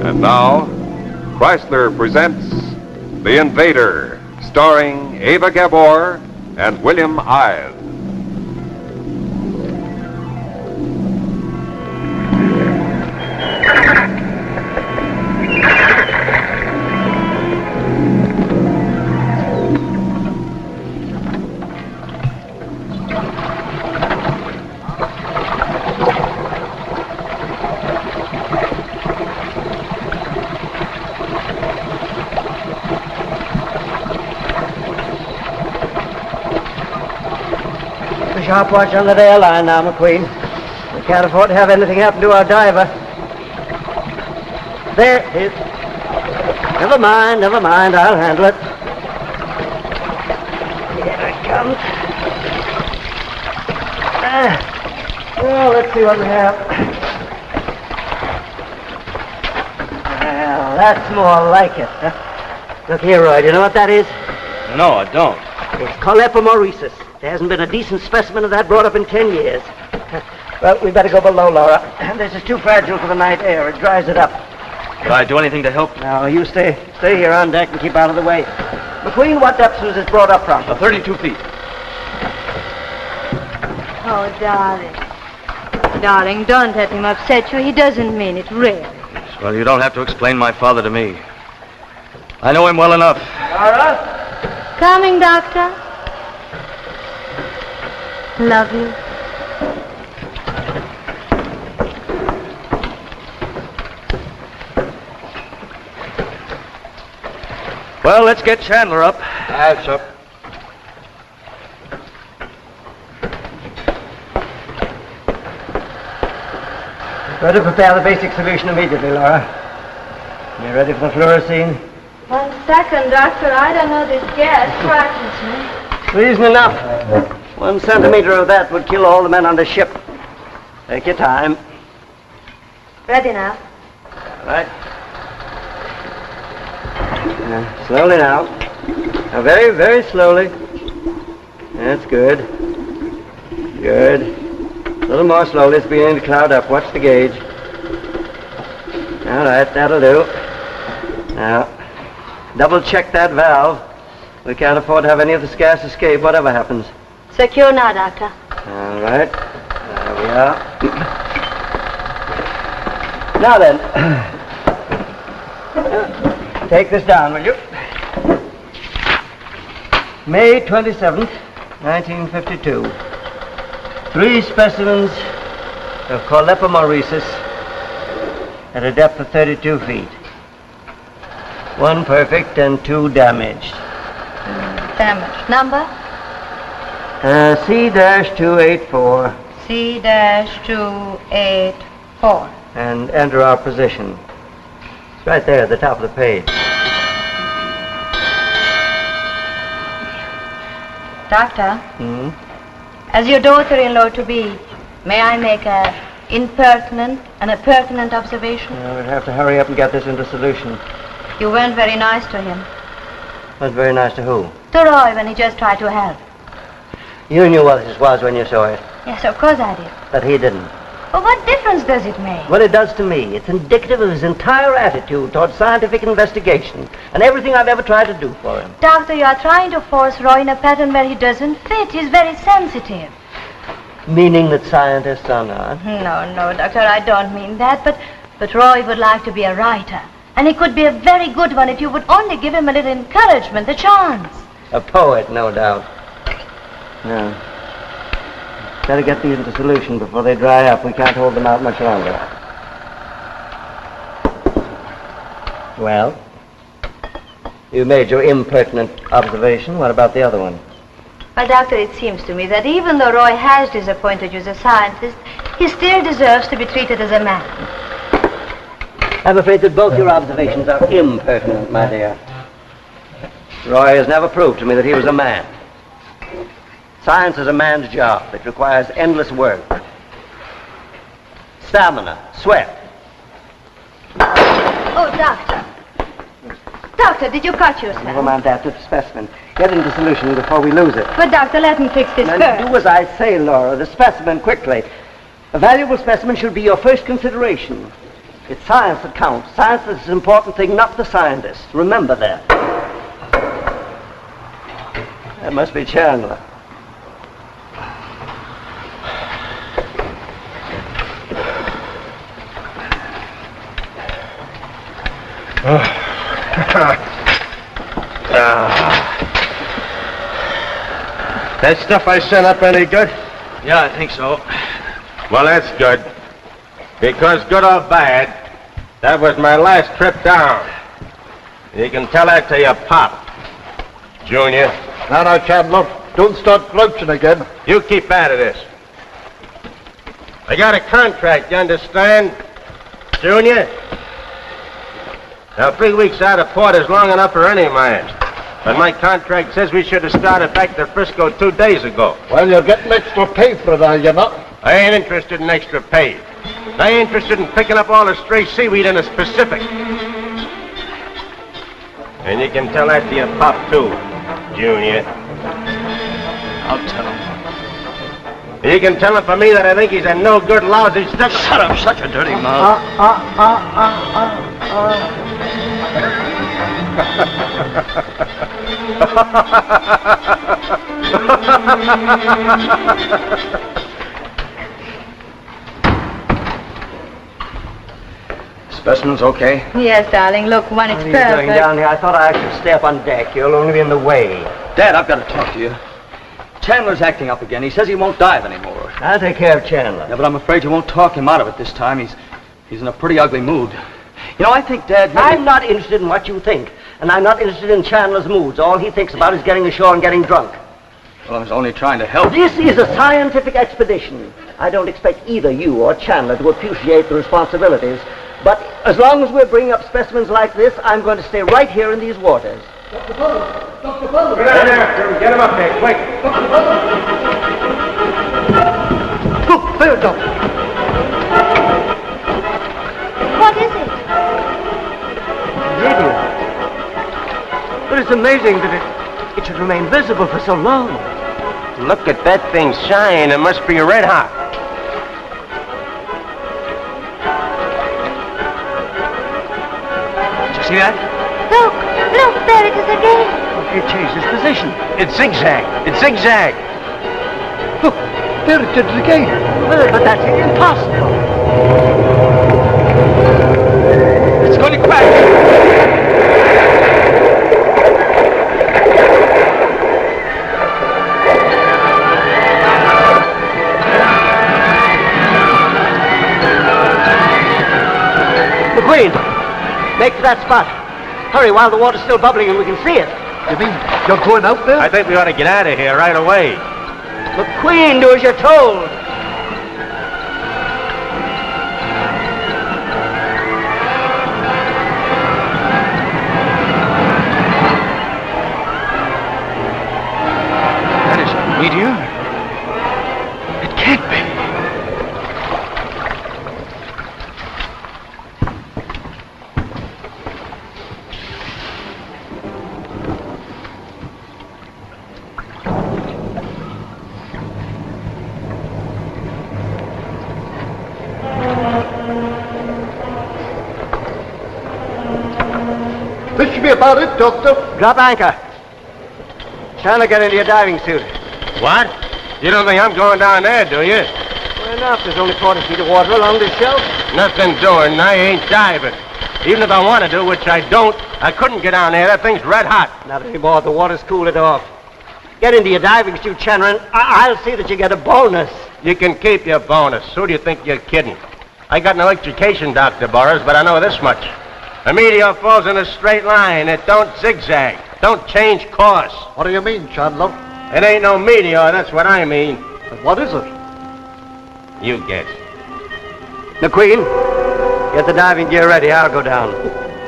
And now, Chrysler presents The Invader, starring Ava Gabor and William Ives. Sharp watch on the air line now, McQueen. We can't afford to have anything happen to our diver. There it is. Never mind, I'll handle it. Here it comes. Well, let's see what we have. Well, that's more like it. Huh? Look here, Roy, do you know what that is? No, I don't. It's Colepomoresis. There hasn't been a decent specimen of that brought up in 10 years. Well, we better go below, Laura. This is too fragile for the night air. It dries it up. Could I do anything to help? No, you stay here on deck and keep out of the way. McQueen, what depth was this brought up from? 32 feet. Oh, darling. Darling, don't let him upset you. He doesn't mean it, really. Well, you don't have to explain my father to me. I know him well enough. Laura? Coming, Doctor. Love you. Well, let's get Chandler up. That's up. Better prepare the basic solution immediately, Laura. You ready for the fluorescein? 1 second, Doctor. I don't know this gas frightens me. Reason enough. 1 centimeter of that would kill all the men on the ship. Take your time. Ready now. All right. Slowly now. Now, very, very slowly. That's good. Good. A little more slowly. It's beginning to cloud up. Watch the gauge. All right, that'll do. Now, double check that valve. We can't afford to have any of this gas escape, whatever happens. Secure now, Doctor. All right. There we are. Now then, take this down, will you? May 27th, 1952. 3 specimens of Colepomoresis at a depth of 32 feet. 1 perfect and 2 damaged. Damage. Number? C-284. C-284. And enter our position. It's right there at the top of the page. Doctor? As your daughter-in-law to be, may I make a impertinent and a pertinent observation? We'll have to hurry up and get this into solution. You weren't very nice to him. That's very nice to who? To Roy when he just tried to help. You knew what this was when you saw it. Yes, of course I did. But he didn't. Well, what difference does it make? What it does to me, it's indicative of his entire attitude towards scientific investigation and everything I've ever tried to do for him. Doctor, you are trying to force Roy in a pattern where he doesn't fit. He's very sensitive. Meaning that scientists are not? No, Doctor, I don't mean that, but Roy would like to be a writer. And he could be a very good one if you would only give him a little encouragement, a chance. A poet, no doubt. No. Better get these into solution before they dry up. We can't hold them out much longer. Well, you made your impertinent observation. What about the other one? Well, Doctor, it seems to me that even though Roy has disappointed you as a scientist, he still deserves to be treated as a man. I'm afraid that both your observations are impertinent, my dear. Roy has never proved to me that he was a man. Science is a man's job. It requires endless work. Stamina, sweat. Oh, Doctor. Doctor, did you cut yourself? Never mind that, it's a specimen. Get into solution before we lose it. But, Doctor, let me fix this Now, first. do as I say, Laura. The specimen, quickly. A valuable specimen should be your first consideration. It's science that counts. Science is the important thing, not the scientist. Remember that. That must be Chandler. That stuff I sent up any good? Yeah, I think so. Well, that's good. Because good or bad, that was my last trip down. You can tell that to your pop, Junior. Now, Chandler, don't start grouching again. You keep out of this. I got a contract, you understand, Junior? Now, 3 weeks out of port is long enough for any man. But my contract says we should have started back to Frisco 2 days ago. Well, you're getting extra pay for it, are you not? I ain't interested in extra pay. I ain't interested in picking up all the stray seaweed in the Pacific. And you can tell that to your pop, too, Junior. I'll tell him. You can tell him for me that I think he's a no-good, lousy stuff. Shut up, shut your dirty mouth. Specimen's okay? Yes, darling. Look, one, it's What are you doing perfect. down here? I thought I should stay up on deck. You'll only be in the way. Dad, I've got to talk to you. Chandler's acting up again. He says he won't dive anymore. I'll take care of Chandler. Yeah, but I'm afraid you won't talk him out of it this time. He's in a pretty ugly mood. You know, I think Dad... I'm not interested in what you think. And I'm not interested in Chandler's moods. All he thinks about is getting ashore and getting drunk. Well, I was only trying to help. This is a scientific expedition. I don't expect either you or Chandler to appreciate the responsibilities. But as long as we're bringing up specimens like this, I'm going to stay right here in these waters. Dr. Burroughs! Dr. Burroughs! Get out there, get him up there, quick. Dr. Burroughs! Look, there, Doctor. What is it? Radio. But it's amazing that it should remain visible for so long. Look at that thing shine. It must be red hot. Did you see that? Look, there it is again. It changed its position. It's zigzag. It's zigzag. Look, there it did it again. Well, but that's impossible. It's going to crack. McQueen, make for that spot. Hurry while the water's still bubbling and we can see it. You mean you're going out there? I think we ought to get out of here right away. McQueen, do as you're told. That is a meteor. It can't be. This should be about it, Doctor. Drop anchor. Chandler, get into your diving suit. What? You don't think I'm going down there, do you? Well, enough. There's only 40 feet of water along this shelf. Nothing doing. I ain't diving. Even if I want to do, which I don't, I couldn't get down there. That thing's red hot. Not anymore. The water's cooled it off. Get into your diving suit, Chandler, and I'll see that you get a bonus. You can keep your bonus. Who do you think you're kidding? I got no education, Dr. Burroughs, but I know this much. A meteor falls in a straight line. It don't zigzag. Don't change course. What do you mean, Chandler? It ain't no meteor, that's what I mean. But what is it? You guess. McQueen, get the diving gear ready. I'll go down.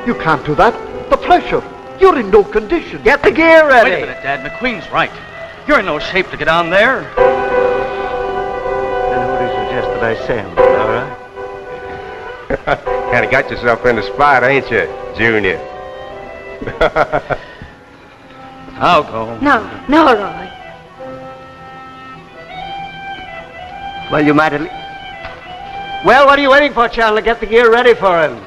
You can't do that. The pressure. You're in no condition. Get the gear ready. Wait a minute, Dad. McQueen's right. You're in no shape to get down there. Then who do you suggest that I send? All right? Kind of got yourself in the spot, ain't you, Junior? I'll go. No, Roy. Well, you might at least... Well, what are you waiting for, Chandler? Get the gear ready for him.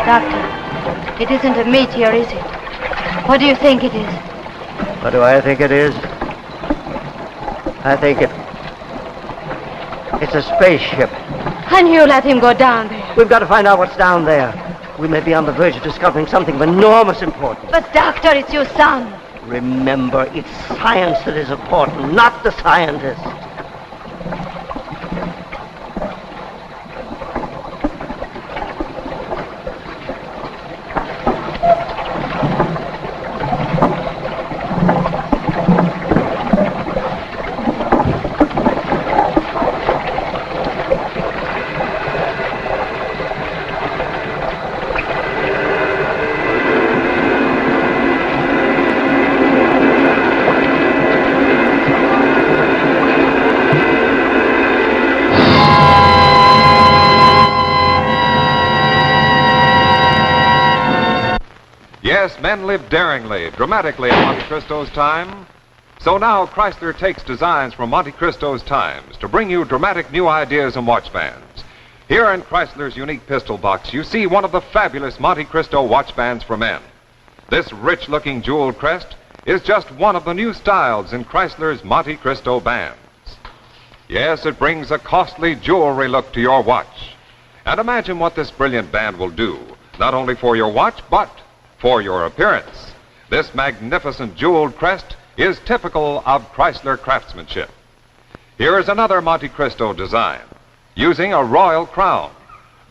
Doctor, it isn't a meteor, is it? What do you think it is? What do I think it is? I think it's a spaceship. And you let him go down there. We've got to find out what's down there. We may be on the verge of discovering something of enormous importance. But, Doctor, it's your son. Remember, it's science that is important, not the scientist. Yes, men lived daringly, dramatically in Monte Cristo's time. So now Chrysler takes designs from Monte Cristo's times to bring you dramatic new ideas and watch bands. Here in Chrysler's unique pistol box, you see one of the fabulous Monte Cristo watch bands for men. This rich-looking jeweled crest is just one of the new styles in Chrysler's Monte Cristo bands. Yes, it brings a costly jewelry look to your watch. And imagine what this brilliant band will do, not only for your watch, but for your appearance. This magnificent jeweled crest is typical of Chrysler craftsmanship. Here is another Monte Cristo design, using a royal crown.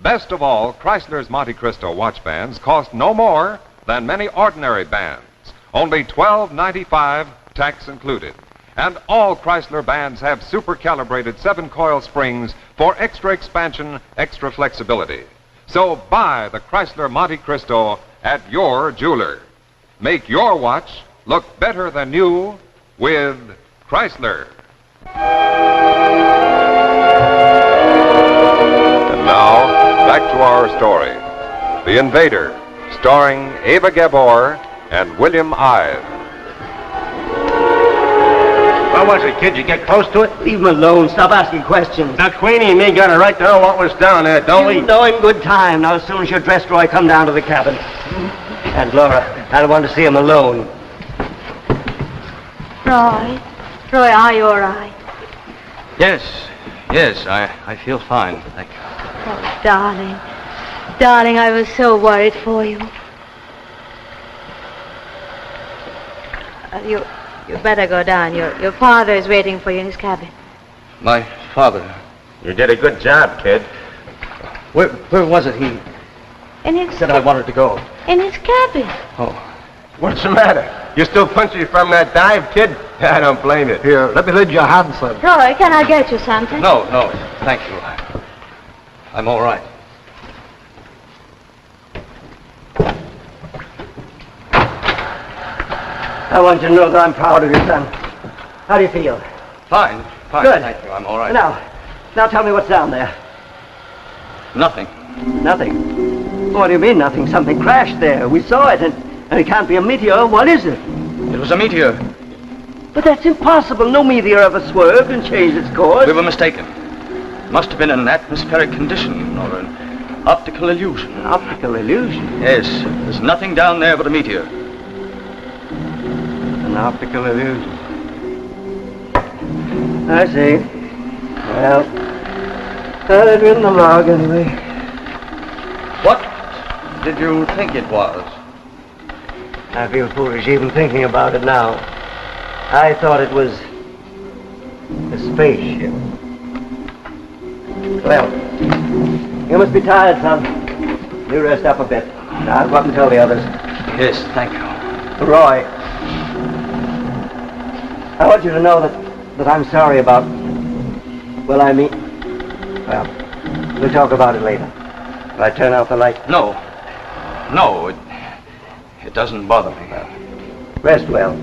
Best of all, Chrysler's Monte Cristo watch bands cost no more than many ordinary bands, only $12.95, tax included. And all Chrysler bands have super-calibrated 7-coil springs for extra expansion, extra flexibility. So buy the Chrysler Monte Cristo at your jeweler. Make your watch look better than new with Chrysler. And now, back to our story. The Invader, starring Ava Gabor and William Ives. What was it, kid? You get close to it? Leave him alone. Stop asking questions. Now, Queenie and me got a right to know what was down there, don't we? You know in good time. Now, as soon as you're dressed, Roy, come down to the cabin. And Laura, I don't want to see him alone. Roy, are you all right? Yes, I feel fine, thank you. Oh, darling, I was so worried for you. You better go down. Your father is waiting for you in his cabin. My father. You did a good job, kid. Where was it he In his said I wanted to go? in his cabin. Oh, What's the matter? You still punchy from that dive, kid? I don't blame you. Here, let me lend you a hand, son. Roy, can I get you something? no, thank you. I'm all right. I want you to know that I'm proud of you, son. How do you feel? Fine, Good. thank you, I'm all right. Now tell me what's down there. Nothing. Nothing. What do you mean, nothing? Something crashed there. We saw it, and it can't be a meteor. What is it? It was a meteor. But that's impossible. No meteor ever swerved and changed its course. We were mistaken. Must have been an atmospheric condition or an optical illusion. An optical illusion? Yes, there's nothing down there but a meteor. An optical illusion. I see. Well, it's in the log anyway. What did you think it was? I feel foolish even thinking about it now. I thought it was a spaceship. Well, you must be tired, son. You rest up a bit. Now, I'll go up and tell the others. Yes, thank you. Roy, I want you to know that I'm sorry about... Well, we'll talk about it later. If I turn out the light? No. No, it doesn't bother me. Rest well.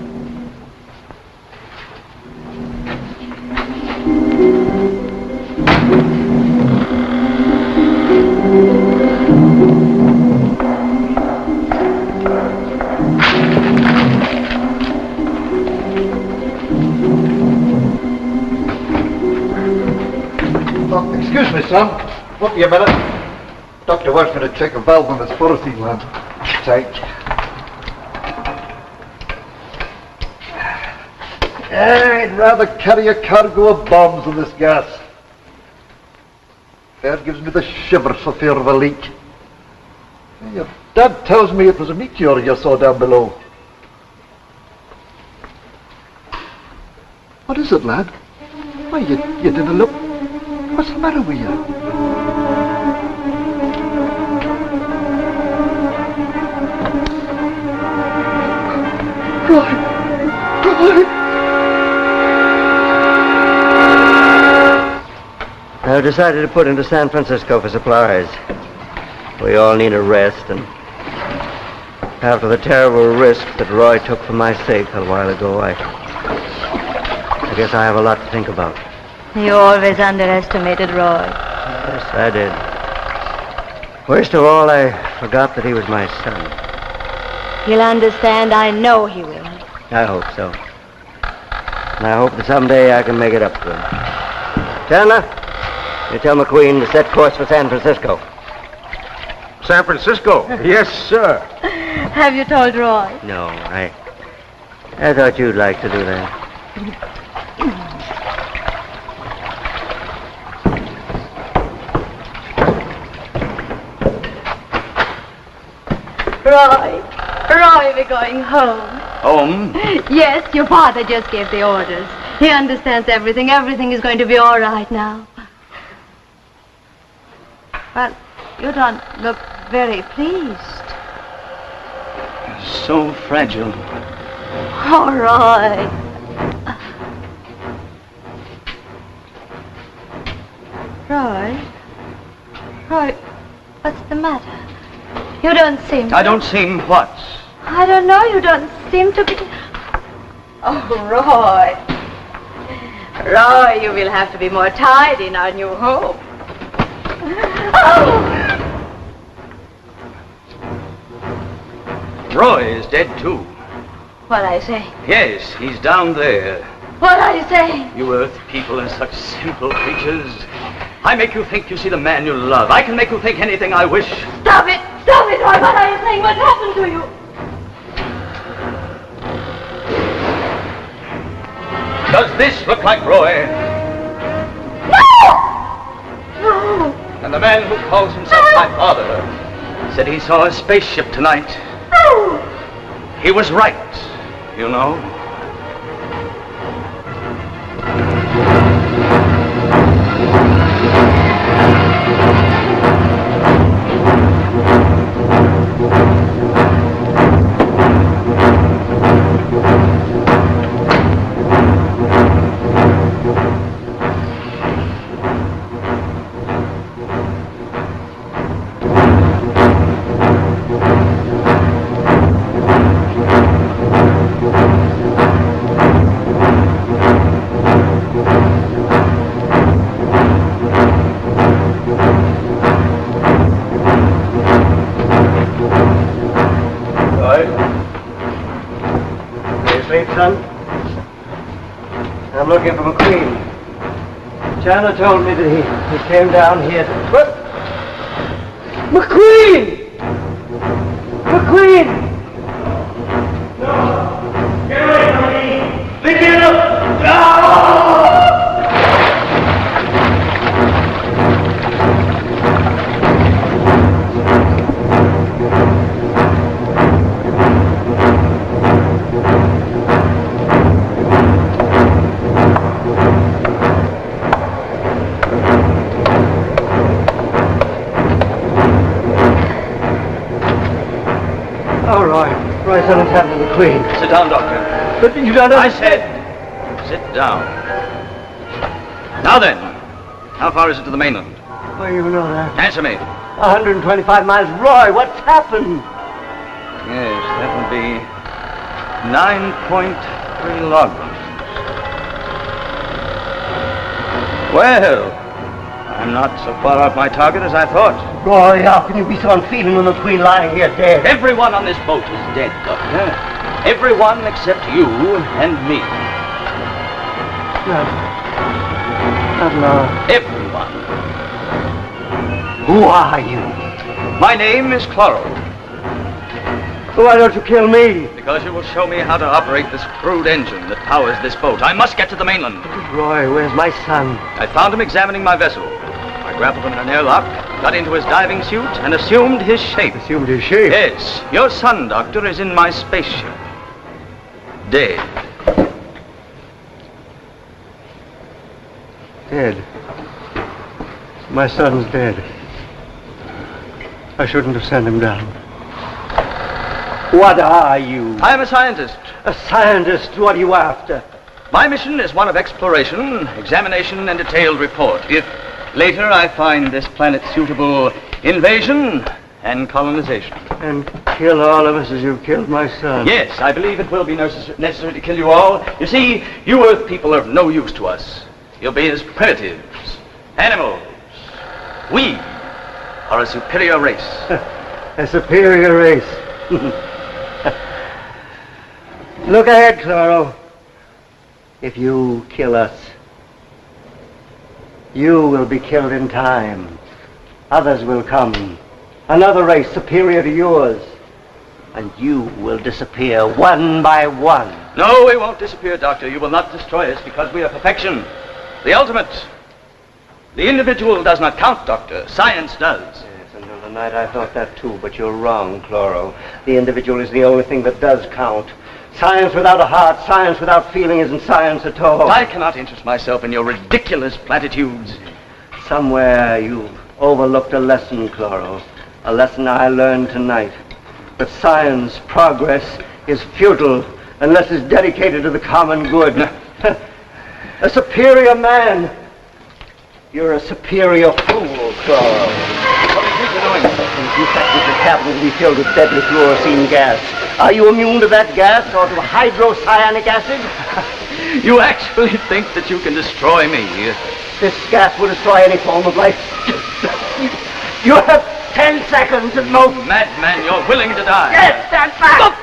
Oh, excuse me, son. Won't be a minute. Doctor wants me to check a valve on this kerosene lamp. Tight. I'd rather carry a cargo of bombs than this gas. Air gives me the shivers for fear of a leak. Your dad tells me it was a meteor you saw down below. What is it, lad? Why, you didn't look... What's the matter with you? Roy! I've decided to put into San Francisco for supplies. We all need a rest, and after the terrible risk that Roy took for my sake a while ago, I guess I have a lot to think about. You always underestimated Roy. Yes, I did. Worst of all, I forgot that he was my son. He'll understand. I know he will. I hope so. And I hope that someday I can make it up to him. Chandler, you tell McQueen to set course for San Francisco. San Francisco? Yes, sir. Have you told Roy? No, I thought you'd like to do that. Roy, we're going home. Home? Yes, your father just gave the orders. He understands everything. Everything is going to be all right now. Well, you don't look very pleased. So fragile. Oh, Roy. Roy, what's the matter? You don't seem... I don't seem what? I don't know. You don't seem to be... Oh, Roy. Roy, you will have to be more tidy in our new home. Oh! Roy is dead, too. What I say? Yes, he's down there. What I say? You Earth people are such simple creatures. I make you think you see the man you love. I can make you think anything I wish. Stop it! Stop it, Roy! What are you saying? What happened to you? Does this look like Roy? No! And the man who calls himself my father said he saw a spaceship tonight. He was right, you know. I'm looking for McQueen. Chandler told me that he came down here to... What? McQueen! McQueen! No! Get away from me! Pick it up! No! Roy, something's happened to McQueen. Sit down, Doctor. But you don't I said, sit down. Now then, how far is it to the mainland? Well, you know that. Answer me. 125 miles. Roy, what's happened? Yes, that would be 9.3 logarithms. Well, I'm not so far off my target as I thought. Roy, how can you be so unfeeling when the Queen lying here dead? Everyone on this boat is dead, Doctor. Everyone except you and me. Not long. Everyone. Who are you? My name is Chloro. Why don't you kill me? Because you will show me how to operate this crude engine that powers this boat. I must get to the mainland. Roy, where's my son? I found him examining my vessel. I grappled him in an airlock, got into his diving suit, and assumed his shape. Assumed his shape? Yes. Your son, Doctor, is in my spaceship. Dead. Dead. My son's dead. I shouldn't have sent him down. What are you? I am a scientist. A scientist? What are you after? My mission is one of exploration, examination, and detailed report. If later I find this planet suitable, invasion and colonization. And kill all of us as you've killed my son? Yes, I believe it will be necessary to kill you all. You see, you Earth people are of no use to us. You'll be as primitives, animals. We are a superior race. A superior race. Look ahead, Chloro. If you kill us, you will be killed in time. Others will come. Another race superior to yours. And you will disappear one by one. No, we won't disappear, Doctor. You will not destroy us because we are perfection. The ultimate. The individual does not count, Doctor. Science does. Yes, until tonight I thought that too, but you're wrong, Chloro. The individual is the only thing that does count. Science without a heart, science without feeling isn't science at all. I cannot interest myself in your ridiculous platitudes. Somewhere you've overlooked a lesson, Chloro. A lesson I learned tonight. That science, progress, is futile unless it's dedicated to the common good. A superior man. You're a superior fool, Chloro. What do you think you're doing? You factories the cabin will be filled with deadly fluorescein gas. Are you immune to that gas or to hydrocyanic acid? You actually think that you can destroy me? This gas will destroy any form of life. You have 10 seconds at most. Madman, you're willing to die. Yes, stand back.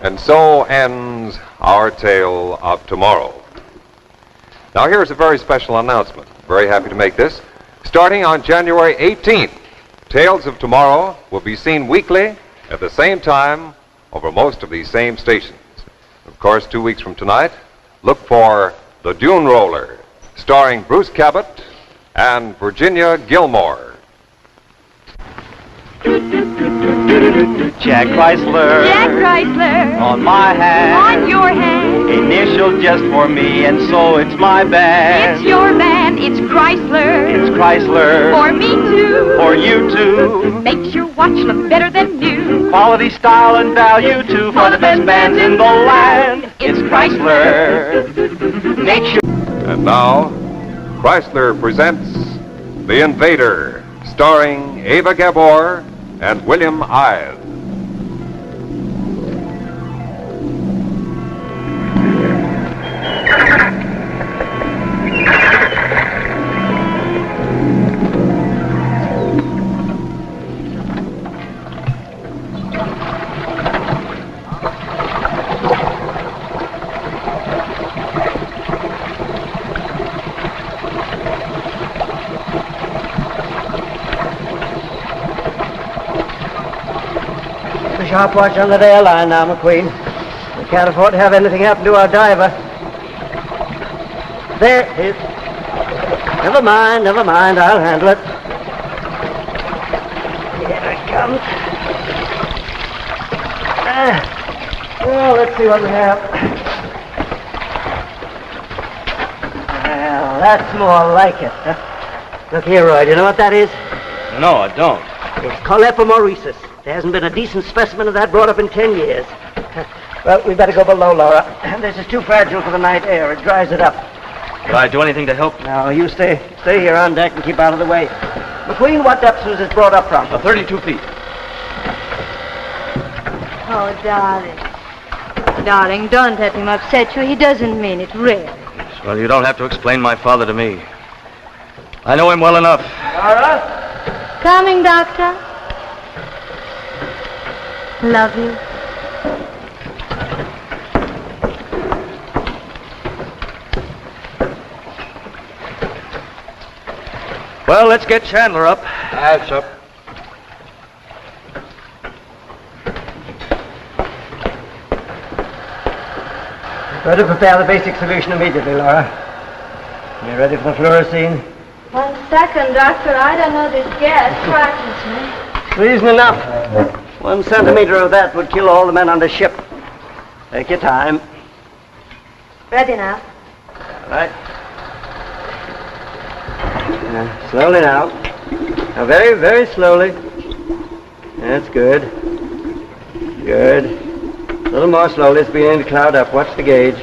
And so ends our tale of tomorrow. Now here's a very special announcement. Very happy to make this. Starting on January 18th, Tales of Tomorrow will be seen weekly at the same time over most of these same stations. Of course, 2 weeks from tonight, look for The Dune Roller, starring Bruce Cabot and Virginia Gilmore. Jack Chrysler. Jack Chrysler. On my hand. On your hand. Initial just for me, and so it's my band. It's your band. It's Chrysler. It's Chrysler. For me too. For you too. Makes your watch look better than new. Quality, style, and value too. For the best bands in the land. It's Chrysler. Make sure. And now, Chrysler presents The Invader, starring Ava Gabor and William Ives. sharp watch on that airline now, McQueen. We can't afford to have anything happen to our diver. There it is. Never mind, I'll handle it. Here it comes. Well, let's see what we have. Well, that's more like it. Huh? Look here, Roy, do you know what that is? No, I don't. It's colepomoresis. There hasn't been a decent specimen of that brought up in 10 years. Well, we better go below, Laura. This is too fragile for the night air. It dries it up. Could I do anything to help? No, you stay here on deck and keep out of the way. McQueen, what depth was this brought up from? 32 feet. Oh, darling. Darling, don't let him upset you. He doesn't mean it, really. Well, you don't have to explain my father to me. I know him well enough. Laura? Coming, Doctor. Love you. Well, let's get Chandler up. That's up. Better prepare the basic solution immediately, Laura. You ready for the fluorescein? 1 second, Doctor. I don't know this gas frightens me. Reason enough. 1 centimeter of that would kill all the men on the ship. Take your time. Ready now. All right. Slowly now. Now, very, very slowly. That's good. Good. A little more slowly. It's beginning to cloud up. Watch the gauge.